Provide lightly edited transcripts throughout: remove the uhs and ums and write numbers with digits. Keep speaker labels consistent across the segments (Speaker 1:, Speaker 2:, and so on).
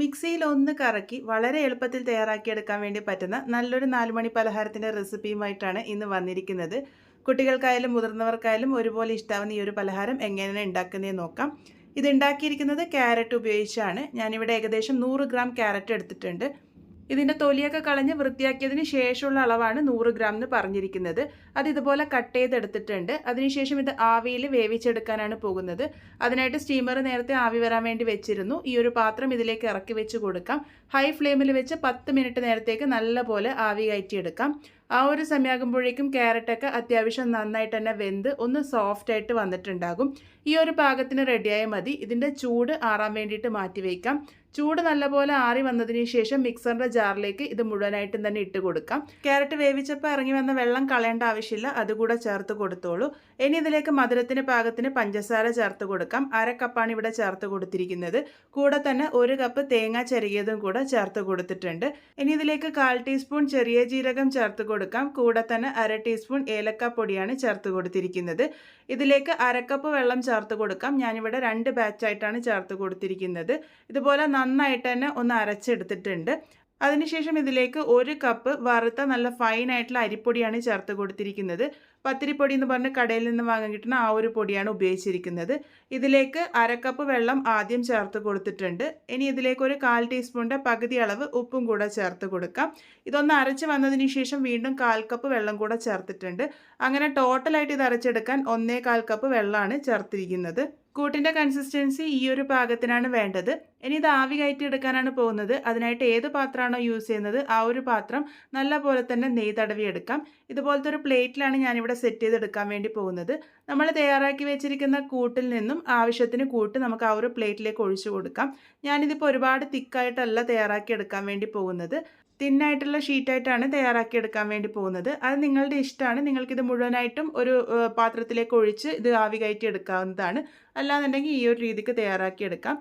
Speaker 1: മിക്സിയിൽ ഒന്ന് കറക്കി വളരെ എളുപ്പത്തിൽ തയ്യാറാക്കിയെടുക്കാൻ വേണ്ടി പറ്റുന്ന നല്ലൊരു 4 മണി പലഹാരത്തിൻ്റെ റെസിപ്പിയുമായിട്ടാണ് ഇന്ന് വന്നിരിക്കുന്നത്. കുട്ടികൾക്കായാലും മുതിർന്നവർക്കായാലും ഒരുപോലെ ഇഷ്ടാവുന്ന ഈ ഒരു പലഹാരം എങ്ങനെയാണ് ഉണ്ടാക്കുന്നതെന്ന് നോക്കാം. ഇത് ഉണ്ടാക്കിയിരിക്കുന്നത് ക്യാരറ്റ് ഉപയോഗിച്ചാണ്. ഞാനിവിടെ ഏകദേശം 100 ഗ്രാം ക്യാരറ്റ് എടുത്തിട്ടുണ്ട്. ഇതിൻ്റെ തൊലിയൊക്കെ കളഞ്ഞ് വൃത്തിയാക്കിയതിന് ശേഷമുള്ള അളവാണ് 100 ഗ്രാം എന്ന് പറഞ്ഞിരിക്കുന്നത്. അത് ഇതുപോലെ കട്ട് ചെയ്തെടുത്തിട്ടുണ്ട്. അതിനുശേഷം ഇത് ആവിയിൽ വേവിച്ചെടുക്കാനാണ് പോകുന്നത്. അതിനായിട്ട് സ്റ്റീമർ നേരത്തെ ആവി വരാൻ വേണ്ടി വെച്ചിരുന്നു. ഈ ഒരു പാത്രം ഇതിലേക്ക് ഇറക്കി വെച്ച് കൊടുക്കാം. ഹൈ ഫ്ലെയിമിൽ വെച്ച് 10 മിനിറ്റ് നേരത്തേക്ക് നല്ലപോലെ ആവി കയറ്റിയെടുക്കാം. ആ ഒരു സമയമാകുമ്പോഴേക്കും ക്യാരറ്റൊക്കെ അത്യാവശ്യം നന്നായിട്ട് തന്നെ വെന്ത് ഒന്ന് സോഫ്റ്റ് ആയിട്ട് വന്നിട്ടുണ്ടാകും. ഈ ഒരു പാകത്തിന് റെഡിയായാൽ മതി. ഇതിൻ്റെ ചൂട് ആറാൻ വേണ്ടിയിട്ട് മാറ്റി വയ്ക്കാം. ചൂട് നല്ലപോലെ ആറി വന്നതിന് ശേഷം മിക്സറിൻ്റെ ജാറിലേക്ക് ഇത് മുഴുവനായിട്ടും തന്നെ ഇട്ട് കൊടുക്കാം. ക്യാരറ്റ് വേവിച്ചപ്പോൾ ഇറങ്ങി വന്ന വെള്ളം കളയേണ്ട ആവശ്യമില്ല, അതുകൂടെ ചേർത്ത് കൊടുത്തോളൂ. ഇനി ഇതിലേക്ക് മധുരത്തിന് പാകത്തിന് പഞ്ചസാര ചേർത്ത് കൊടുക്കാം. 1/2 കപ്പാണ് ഇവിടെ ചേർത്ത് കൊടുത്തിരിക്കുന്നത്. കൂടെ തന്നെ 1 കപ്പ് തേങ്ങ ചിരകിയതും കൂടെ ചേർത്ത് കൊടുത്തിട്ടുണ്ട്. ഇനി ഇതിലേക്ക് 1/4 ടീസ്പൂൺ ചെറിയ ജീരകം ചേർത്ത് കൊടുക്കാം. കൂടെ തന്നെ 1/2 ടീസ്പൂൺ ഏലക്കാപ്പൊടിയാണ് ചേർത്ത് കൊടുത്തിരിക്കുന്നത്. ഇതിലേക്ക് 1/2 കപ്പ് വെള്ളം ചേർത്ത് കൊടുക്കാം. ഞാനിവിടെ 2 ബാച്ചായിട്ടാണ് ചേർത്ത് കൊടുത്തിരിക്കുന്നത്. ഇതുപോലെ നന്നായിട്ട് തന്നെ ഒന്ന് അരച്ചെടുത്തിട്ടുണ്ട്. അതിനുശേഷം ഇതിലേക്ക് 1 കപ്പ് വറുത്ത നല്ല ഫൈനായിട്ടുള്ള അരിപ്പൊടിയാണ് ചേർത്ത് കൊടുത്തിരിക്കുന്നത്. പത്തിരിപ്പൊടി എന്ന് പറഞ്ഞ് കടയിൽ നിന്ന് വാങ്ങാൻ കിട്ടുന്ന ആ ഒരു പൊടിയാണ് ഉപയോഗിച്ചിരിക്കുന്നത്. ഇതിലേക്ക് 1/2 കപ്പ് വെള്ളം ആദ്യം ചേർത്ത് കൊടുത്തിട്ടുണ്ട്. ഇനി ഇതിലേക്ക് ഒരു 1/4 ടീസ്പൂണിൻ്റെ പകുതി അളവ് ഉപ്പും കൂടെ ചേർത്ത് കൊടുക്കാം. ഇതൊന്ന് അരച്ച് വന്നതിന് ശേഷം വീണ്ടും 1/4 കപ്പ് വെള്ളം കൂടെ ചേർത്തിട്ടുണ്ട്. അങ്ങനെ ടോട്ടലായിട്ട് ഇത് അരച്ചെടുക്കാൻ 1/4 കപ്പ് വെള്ളമാണ് ചേർത്തിരിക്കുന്നത്. കൂട്ടിൻ്റെ കൺസിസ്റ്റൻസി ഈ ഒരു പാകത്തിനാണ് വേണ്ടത്. ഇനി ഇത് ആവി കയറ്റി എടുക്കാനാണ് പോകുന്നത്. അതിനായിട്ട് ഏത് പാത്രമാണോ യൂസ് ചെയ്യുന്നത് ആ ഒരു പാത്രം നല്ല പോലെ തന്നെ നെയ്യ് തടവി എടുക്കാം. ഇതുപോലത്തെ ഒരു പ്ലേറ്റിലാണ് ഞാനിവിടെ സെറ്റ് ചെയ്തെടുക്കാൻ വേണ്ടി പോകുന്നത്. നമ്മൾ തയ്യാറാക്കി വെച്ചിരിക്കുന്ന കൂട്ടിൽ നിന്നും ആവശ്യത്തിന് കൂട്ട് നമുക്ക് ആ ഒരു പ്ലേറ്റിലേക്ക് ഒഴിച്ചു കൊടുക്കാം. ഞാനിതിപ്പോൾ ഒരുപാട് തിക്കായിട്ടല്ല തയ്യാറാക്കി എടുക്കാൻ വേണ്ടി പോകുന്നത്. തിന്നായിട്ടുള്ള ഷീറ്റായിട്ടാണ് തയ്യാറാക്കിയെടുക്കാൻ വേണ്ടി പോകുന്നത്. അത് നിങ്ങളുടെ ഇഷ്ടമാണ്. നിങ്ങൾക്കിത് മുഴുവനായിട്ടും ഒരു പാത്രത്തിലേക്ക് ഒഴിച്ച് ഇത് ആവി കയറ്റി എടുക്കാവുന്നതാണ്. അല്ലാന്നുണ്ടെങ്കിൽ ഈ ഒരു രീതിക്ക് തയ്യാറാക്കിയെടുക്കാം.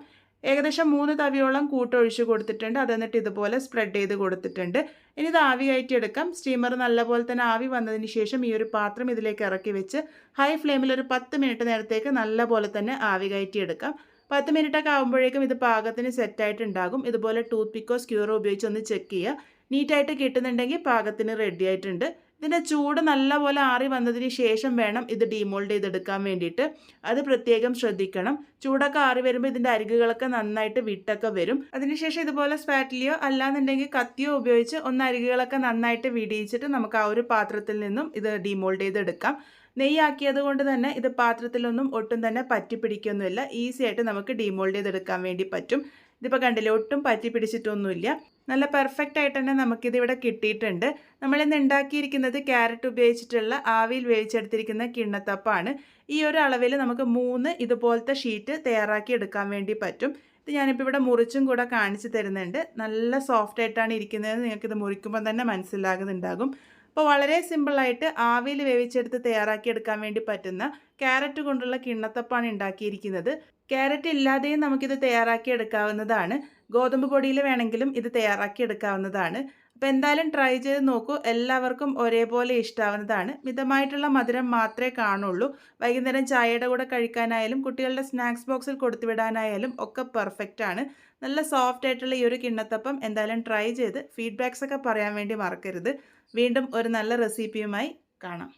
Speaker 1: ഏകദേശം 3 തവിയോളം കൂട്ടൊഴിച്ച് കൊടുത്തിട്ടുണ്ട്. അത് എന്നിട്ട് ഇതുപോലെ സ്പ്രെഡ് ചെയ്ത് കൊടുത്തിട്ടുണ്ട്. ഇനി ഇത് ആവി കയറ്റിയെടുക്കാം. സ്റ്റീമർ നല്ലപോലെ തന്നെ ആവി വന്നതിന് ശേഷം ഈ ഒരു പാത്രം ഇതിലേക്ക് ഇറക്കി വെച്ച് ഹൈ ഫ്ലെയിമിൽ ഒരു 10 മിനിറ്റ് നേരത്തേക്ക് നല്ലപോലെ തന്നെ ആവി കയറ്റിയെടുക്കാം. 10 മിനിറ്റൊക്കെ ആകുമ്പോഴേക്കും ഇത് പാകത്തിന് സെറ്റായിട്ടുണ്ടാകും. ഇതുപോലെ ടൂത്ത് പിക്കോ സ്ക്യൂറോ ഉപയോഗിച്ച് ഒന്ന് ചെക്ക് ചെയ്യുക. നീറ്റായിട്ട് കിട്ടുന്നുണ്ടെങ്കിൽ പാകത്തിന് റെഡി ആയിട്ടുണ്ട്. ഇതിൻ്റെ ചൂട് നല്ലപോലെ ആറി വന്നതിന് ശേഷം വേണം ഇത് ഡീമോൾഡ് ചെയ്തെടുക്കാൻ വേണ്ടിയിട്ട്. അത് പ്രത്യേകം ശ്രദ്ധിക്കണം. ചൂടൊക്കെ ആറി വരുമ്പോൾ ഇതിൻ്റെ അരികുകളൊക്കെ നന്നായിട്ട് വിട്ടൊക്കെ വരും. അതിനുശേഷം ഇതുപോലെ സ്പാറ്റിലിയോ അല്ലാന്നുണ്ടെങ്കിൽ കത്തിയോ ഉപയോഗിച്ച് ഒന്ന് അരികുകളൊക്കെ നന്നായിട്ട് വിടിയിച്ചിട്ട് നമുക്ക് ആ ഒരു പാത്രത്തിൽ നിന്നും ഇത് ഡീമോൾഡ് ചെയ്തെടുക്കാം. നെയ്യാക്കിയത് കൊണ്ട് തന്നെ ഇത് പാത്രത്തിലൊന്നും ഒട്ടും തന്നെ പറ്റി പിടിക്കൊന്നുമില്ല. ഈസി ആയിട്ട് നമുക്ക് ഡീമോൾഡ് ചെയ്തെടുക്കാൻ വേണ്ടി പറ്റും. ഇതിപ്പോൾ കണ്ടില്ലേ, ഒട്ടും പറ്റി പിടിച്ചിട്ടൊന്നുമില്ല. നല്ല പെർഫെക്റ്റ് ആയിട്ട് തന്നെ നമുക്കിതിവിടെ കിട്ടിയിട്ടുണ്ട്. നമ്മളിന്ന് ഉണ്ടാക്കിയിരിക്കുന്നത് ക്യാരറ്റ് ഉപയോഗിച്ചിട്ടുള്ള ആവിയിൽ വേവിച്ചെടുത്തിരിക്കുന്ന കിണ്ണത്തപ്പാണ്. ഈ ഒരു അളവിൽ നമുക്ക് 3 ഇതുപോലത്തെ ഷീറ്റ് തയ്യാറാക്കി എടുക്കാൻ വേണ്ടി പറ്റും. ഇത് ഞാനിപ്പോൾ ഇവിടെ മുറിച്ചും കൂടെ കാണിച്ചു തരുന്നുണ്ട്. നല്ല സോഫ്റ്റ് ആയിട്ടാണ് ഇരിക്കുന്നതെന്ന് നിങ്ങൾക്കിത് മുറിക്കുമ്പോൾ തന്നെ മനസ്സിലാകുന്നുണ്ടാകും. അപ്പോൾ വളരെ സിമ്പിളായിട്ട് ആവിയിൽ വേവിച്ചെടുത്ത് തയ്യാറാക്കിയെടുക്കാൻ വേണ്ടി പറ്റുന്ന ക്യാരറ്റ് കൊണ്ടുള്ള കിണ്ണത്തപ്പാണ് ഉണ്ടാക്കിയിരിക്കുന്നത്. ക്യാരറ്റ് ഇല്ലാതെയും നമുക്കിത് തയ്യാറാക്കിയെടുക്കാവുന്നതാണ്. ഗോതമ്പ് പൊടിയിൽ വേണമെങ്കിലും ഇത് തയ്യാറാക്കിയെടുക്കാവുന്നതാണ്. അപ്പോൾ എന്തായാലും ട്രൈ ചെയ്ത് നോക്കൂ. എല്ലാവർക്കും ഒരേപോലെ ഇഷ്ടാവുന്നതാണ്. മിതമായിട്ടുള്ള മധുരം മാത്രമേ കാണുള്ളൂ. വൈകുന്നേരം ചായയുടെ കൂടെ കഴിക്കാനായാലും കുട്ടികളുടെ സ്നാക്സ് ബോക്സിൽ കൊടുത്തുവിടാനായാലും ഒക്കെ പെർഫെക്റ്റ് ആണ്. നല്ല സോഫ്റ്റ് ആയിട്ടുള്ള ഈ ഒരു കിണ്ണത്തപ്പം എന്തായാലും ട്രൈ ചെയ്ത് ഫീഡ്ബാക്സ് ഒക്കെ പറയാൻ വേണ്ടി മറക്കരുത്. വീണ്ടും ഒരു നല്ല റെസിപ്പിയുമായി കാണാം.